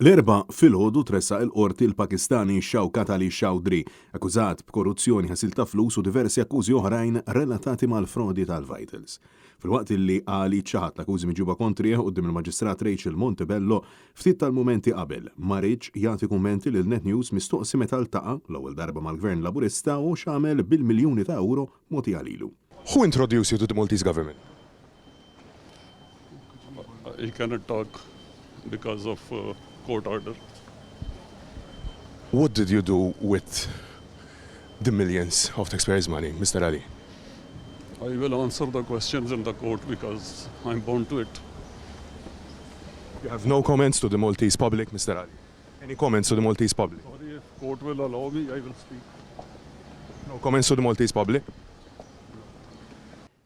L-erba' filgħodu tressaq il-qorti l-Pakistani Shawkat Ali Chowdhury, akkużat b'korruzzjoni, ħasil ta' flus u diversi akkużi oħrajn relatati mal-frodi tal-Vitals. Filwaqt illi Ali ċaħat l-akkużi miġuba kontrih quddiem il-Maġistrat Rachel Montebello, ftit tal-mumenti qabel ma rridx jagħti kummenti lil Net News mistoqsi meta ltaqa' l-ewwel darba mal-Gvern Laburista u x'għamel bil-miljuni ta' euro mogħti għalilu. Who introduced you to the Maltese government? I cannot talk because of court order. What did you do with the millions of taxpayers' money, Mr. Ali? I will answer the questions in the court because I'm bound to it. You have no comments to the Maltese public, Mr. Ali? Any comments to the Maltese public? Sorry, if court will allow me, I will speak. No comments to the Maltese public?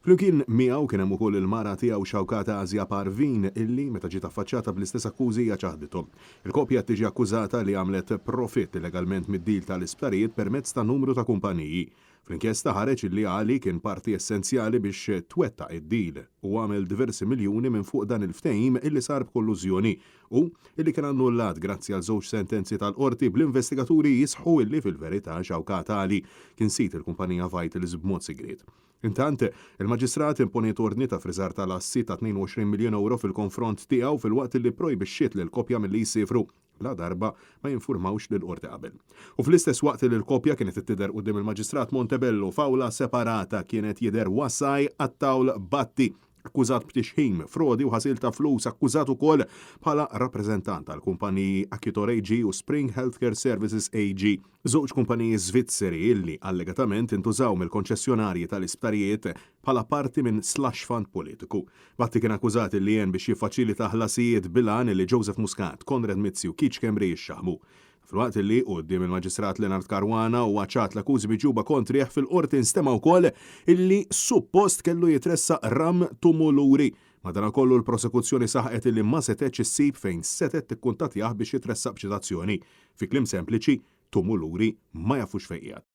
Flimkien miegħu kien hemm ukoll il-mara tiegħu Xawkata Asja Parvin illi meta ġiet affaċċata bl-istess akkużi ċaħditu. Il-kopja tiġi akkużata li għamlet profitt illegalment mid-dil tal-isptarijiet permezz ta' numru ta' kumpaniji. Fl-inkjesta ħareġ illi Ali kien parti essenzjali biex twettaq id-dil u għamel diversi miljuni minn fuq dan il-ftehim illi sar b'kollużjoni u illi kien annullat grazzi għal żewġ sentenzi tal-qorti bl-investigaturi jisħu illi fil-verità Xawkata Ali kien sit il-kumpanija Vitals b'mod sigriet. Intant, il-Maġistrat imponiet ordni ta' friżar tal-assi ta' 22 miljun euro fil-konfront tiegħu filwaqt li projbixxiet lil kopja milli jsifru bla darba ma jinfurmawx lil qorti qabel. U fl-istess waqt li l-kopja kienet tidher quddiem il-Maġistrat Montebello f'awla separata kienet jidher Wassaj Attawl Batti, akkużat b'tixħim, frodi u ħasil ta' flus, akkużat ukoll bħala rappreżentant tal-kumpaniji Akitor AG u Spring Healthcare Services AG, żewġ kumpaniji Svizzeri illi allegatament intużaw mill-konċessjonarji tal-isptarijiet bħala parti minn slush fund politiku. Batti kien akkużat illi jien biex jiffaċilita ħlasijiet bilan illi Joseph Muscat, Konrad Mizzi u Kiċ Kemri jixxaħmu. Filwaqt illi quddiem il-Maġistrat Lennart Karwana u għaċċat l-akkużi miġuba kontrih fil-qorti nstema' wkoll illi suppost kellu jitressaq Ram Tumuluri. Madankollu l-prosekuzzjoni saħqet illi ma setgħetx issib fejn setgħet tikkuntattjah biex jitressaq b'ċitazzjoni. Fi kliem sempliċi, Tumuluri ma jafux fejn qiegħed.